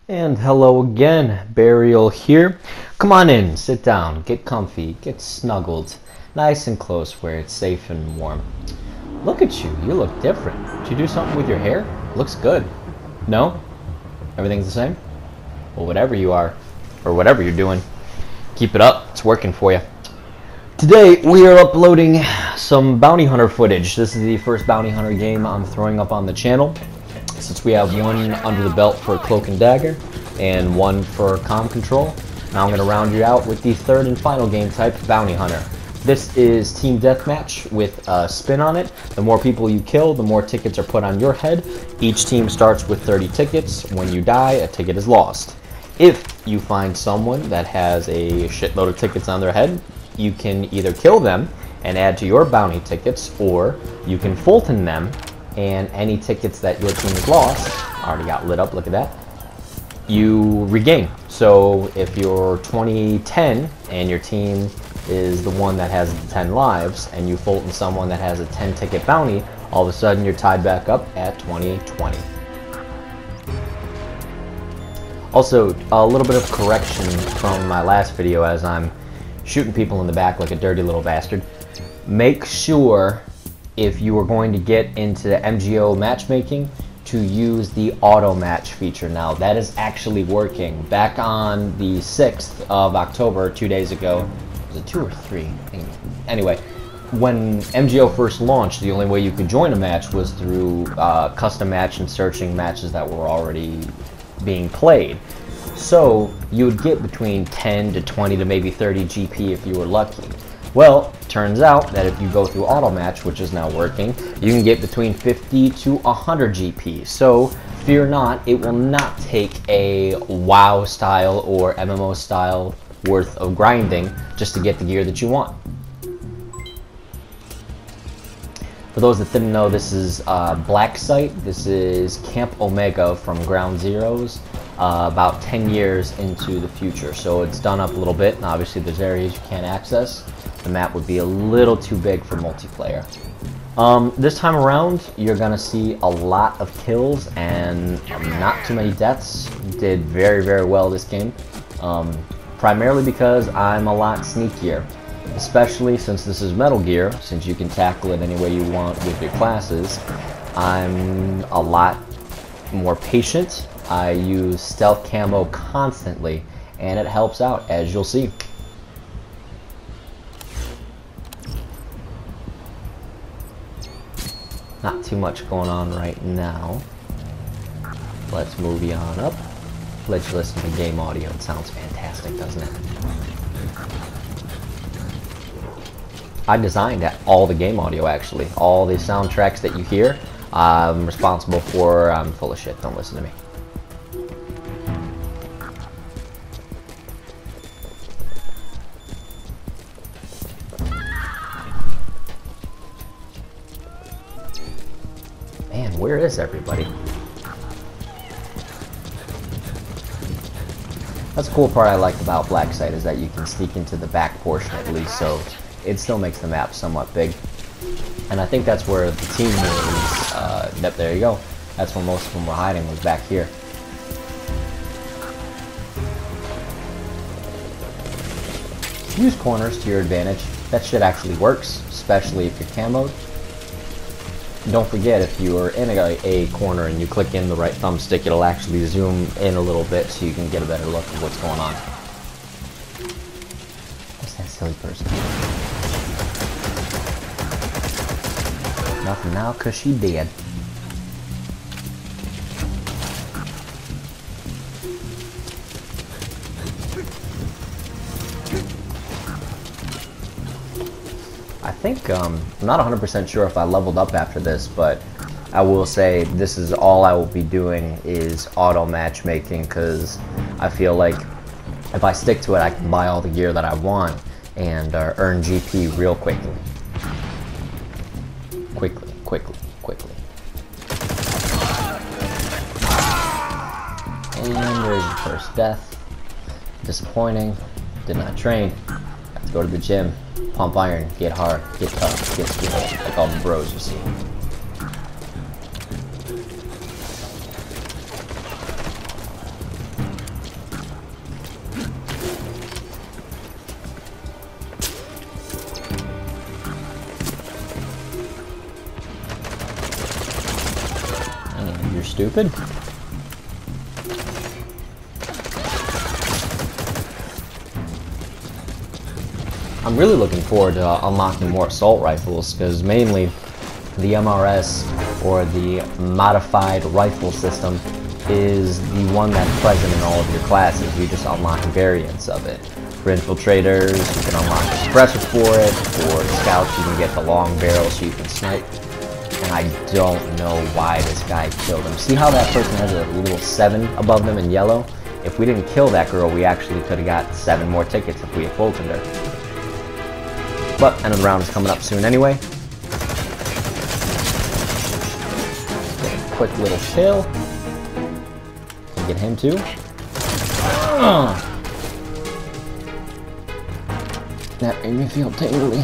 And hello again, Burial here. Come on in, sit down, get comfy, get snuggled, nice and close where it's safe and warm. Look at you, you look different. Did you do something with your hair? Looks good. No? Everything's the same? Well, whatever you are, or whatever you're doing, keep it up, it's working for you. Today, we are uploading some bounty hunter footage. This is the first bounty hunter game I'm throwing up on the channel, since we have one under the belt for Cloak and Dagger and one for Comm Control. Now I'm going to round you out with the third and final game type, Bounty Hunter. This is Team Deathmatch with a spin on it. The more people you kill, the more tickets are put on your head. Each team starts with 30 tickets. When you die, a ticket is lost. If you find someone that has a shitload of tickets on their head, you can either kill them and add to your bounty tickets, or you can Fulton them, and any tickets that your team has lost, already got lit up, look at that, you regain. So if you're 20-10 and your team is the one that has the 10 lives, and you Fulton someone that has a 10 ticket bounty, all of a sudden you're tied back up at 20-20. Also, a little bit of correction from my last video as I'm shooting people in the back like a dirty little bastard. Make sure, if you are going to get into the MGO matchmaking, to use the auto match feature now. That is actually working. Back on the 6th of October, 2 days ago, was it 2 or 3? Anyway, when MGO first launched, the only way you could join a match was through custom match and searching matches that were already being played. So you would get between 10 to 20 to maybe 30 GP if you were lucky. Well, turns out that if you go through auto match, which is now working, you can get between 50 to 100 GP. So fear not, it will not take a WoW style or MMO style worth of grinding just to get the gear that you want. For those that didn't know, this is Black Site. This is Camp Omega from Ground Zeroes, about 10 years into the future. So it's done up a little bit, and obviously there's areas you can't access. The map would be a little too big for multiplayer. This time around, you're gonna see a lot of kills and not too many deaths. Did very, very well this game. Primarily because I'm a lot sneakier. Especially since this is Metal Gear, since you can tackle it any way you want with your classes, I'm a lot more patient. I use stealth camo constantly, and it helps out, as you'll see. Not too much going on right now. Let's move you on up. Let you listen to game audio. It sounds fantastic, doesn't it? I designed all the game audio, actually. All the soundtracks that you hear, I'm responsible for. I'm full of shit, don't listen to me. Man, where is everybody? That's the cool part I like about Black Site, is that you can sneak into the back portion at least, so it still makes the map somewhat big. And I think that's where the team was, yep, there you go. That's where most of them were hiding, was back here. Use corners to your advantage. That shit actually works, especially if you're camoed. And don't forget, if you are in a corner and you click in the right thumbstick, it'll actually zoom in a little bit so you can get a better look at what's going on. What's that silly person? Nothing now, cause she dead. I think, I'm not 100% sure if I leveled up after this, but I will say this is all I will be doing is auto matchmaking, because I feel like if I stick to it, I can buy all the gear that I want and earn GP real quickly. Quickly. And there's your first death. Disappointing. Did not train. Have to go to the gym. Pump iron. Get hard. Get tough. Get skilled. Like all the bros you see. stupid? I'm really looking forward to unlocking more assault rifles, because mainly the MRS, or the modified rifle system, is the one that's present in all of your classes. You just unlock variants of it. For infiltrators, you can unlock a suppressor for it. For scouts, you can get the long barrel so you can snipe. And I don't know why this guy killed him. See how that person has a little 7 above them in yellow? If we didn't kill that girl, we actually could have got 7 more tickets if we had Fultoned her. But end of the round is coming up soon anyway. Get a quick little kill. Can get him too. That made me feel tingly.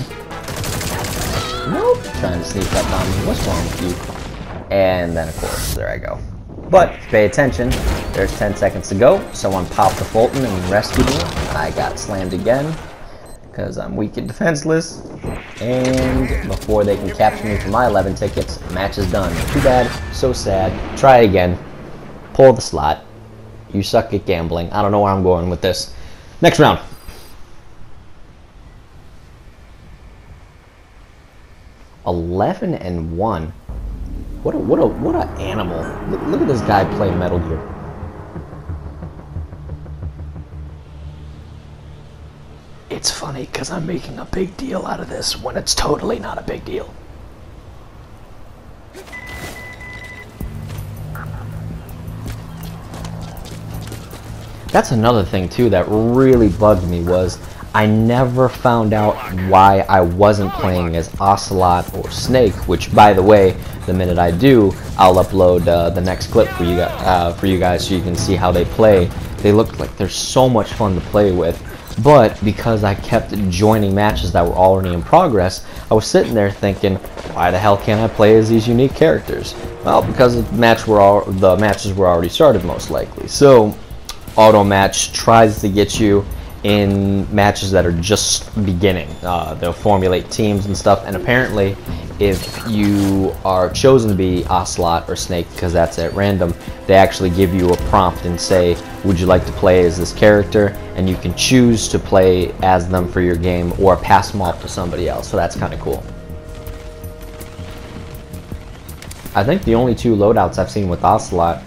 Nope. Trying to sneak up on me. What's wrong with you? And then of course, there I go. But pay attention. There's 10 seconds to go. Someone popped the Fulton and rescued me. I got slammed again, because I'm weak and defenseless, and before they can capture me for my 11 tickets, match is done. Too bad, so sad. Try again. Pull the slot. You suck at gambling. I don't know where I'm going with this. Next round. (11-1). What a animal. Look at this guy play Metal Gear. It's funny because I'm making a big deal out of this when it's totally not a big deal. That's another thing too that really bugged me, was I never found out why I wasn't playing as Ocelot or Snake, which, by the way, the minute I do, I'll upload the next clip for you guys so you can see how they play. They look like they're so much fun to play with. But because I kept joining matches that were already in progress, I was sitting there thinking, why the hell can't I play as these unique characters? Well, because the matches were already started, most likely. So, auto match tries to get you in matches that are just beginning. They'll formulate teams and stuff, and apparently if you are chosen to be Ocelot or Snake, because that's at random, they actually give you a prompt and say, would you like to play as this character? And you can choose to play as them for your game or pass them off to somebody else, so that's kind of cool. I think the only 2 loadouts I've seen with Ocelot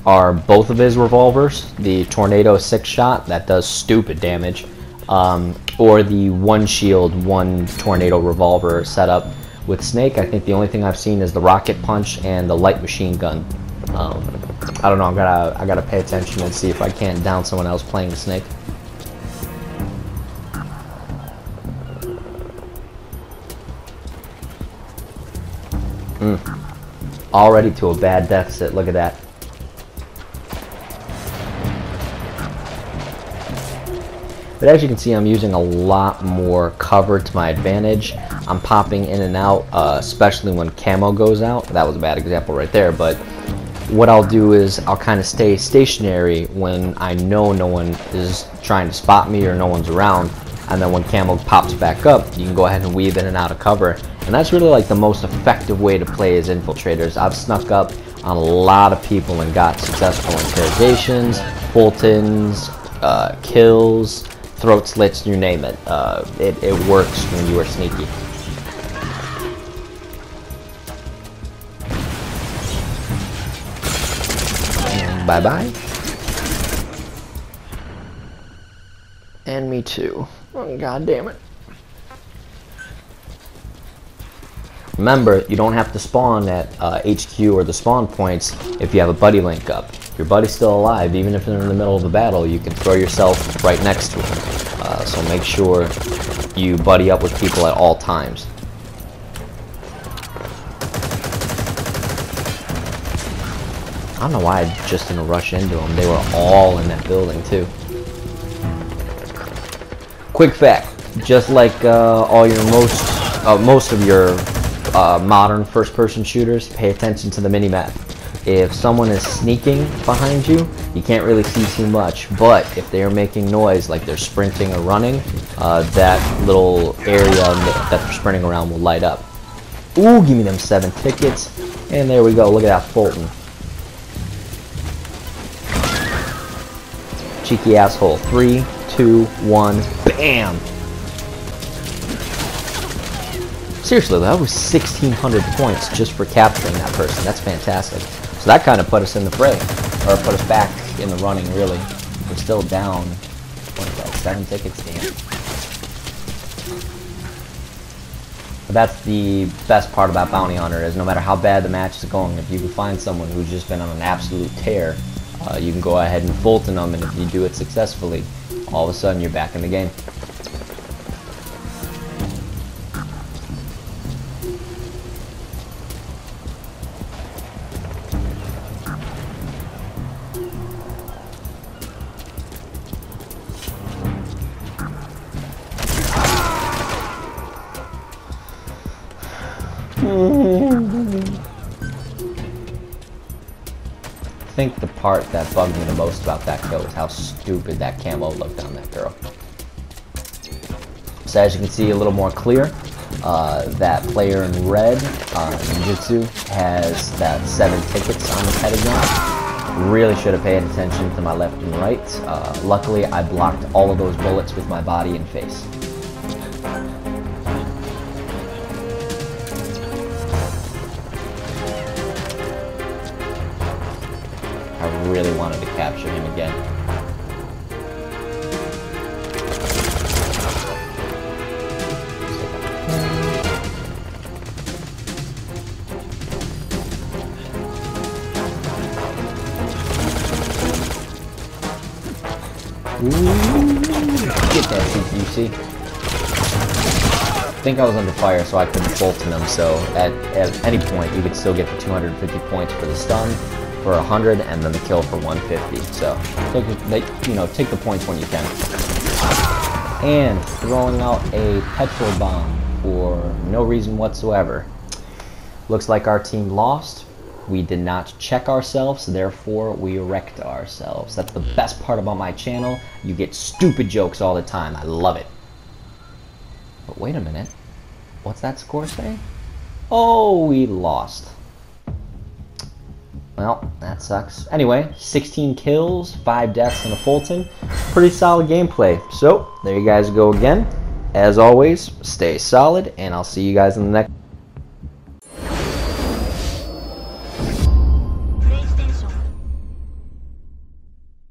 are both of his revolvers, the Tornado 6-shot that does stupid damage, or the 1 shield, 1 Tornado revolver setup. With Snake, I think the only thing I've seen is the rocket punch and the light machine gun. I don't know, I gotta pay attention and see if I can't down someone else playing Snake. Already to a bad deficit, look at that. But as you can see, I'm using a lot more cover to my advantage. I'm popping in and out, especially when camo goes out. That was a bad example right there, but what I'll do is I'll kind of stay stationary when I know no one is trying to spot me or no one's around, and then when camo pops back up, you can go ahead and weave in and out of cover. And that's really like the most effective way to play as infiltrators. I've snuck up on a lot of people and got successful interrogations, Fultons, kills, throat slits, you name it. It works when you are sneaky. Bye-bye. And me too. Oh, God damn it. Remember, you don't have to spawn at HQ or the spawn points if you have a buddy link up. If your buddy's still alive, even if they're in the middle of the battle, you can throw yourself right next to him. So make sure you buddy up with people at all times. I don't know why I just didn't rush into them. They were all in that building too. Quick fact, just like all your most of your modern first-person shooters, pay attention to the mini-map. If someone is sneaking behind you, you can't really see too much, but if they are making noise, like they're sprinting or running, that little area that they're sprinting around will light up. Ooh, give me them 7 tickets, and there we go. Look at that Fulton. cheeky asshole. 3, 2, 1, bam! Seriously, that was 1,600 points just for capturing that person. That's fantastic. So that kind of put us in the fray, or put us back in the running, really. We're still down, what is that, 7 tickets? Damn. But that's the best part about Bounty Hunter, is no matter how bad the match is going, if you can find someone who's just been on an absolute tear, you can go ahead and Fulton them, and if you do it successfully, all of a sudden you're back in the game. I think the part that bugged me the most about that kill is how stupid that camo looked on that girl. So as you can see a little more clear, that player in red, Ninjutsu, has that 7 tickets on his head again. Really should have paid attention to my left and right. Luckily I blocked all of those bullets with my body and face. I really wanted to capture him again. Get that CQC. I think I was under fire, so I couldn't Fulton him, so at any point you could still get the 250 points for the stun, for 100, and then the kill for 150. So take the points when you can. And throwing out a petrol bomb for no reason whatsoever. Looks like our team lost. We did not check ourselves, therefore we wrecked ourselves. That's the best part about my channel. You get stupid jokes all the time. I love it. But wait a minute. What's that score say? Oh, we lost. Well, that sucks. Anyway, 16 kills, 5 deaths, and a Fulton. Pretty solid gameplay. So, there you guys go again. As always, stay solid, and I'll see you guys in the next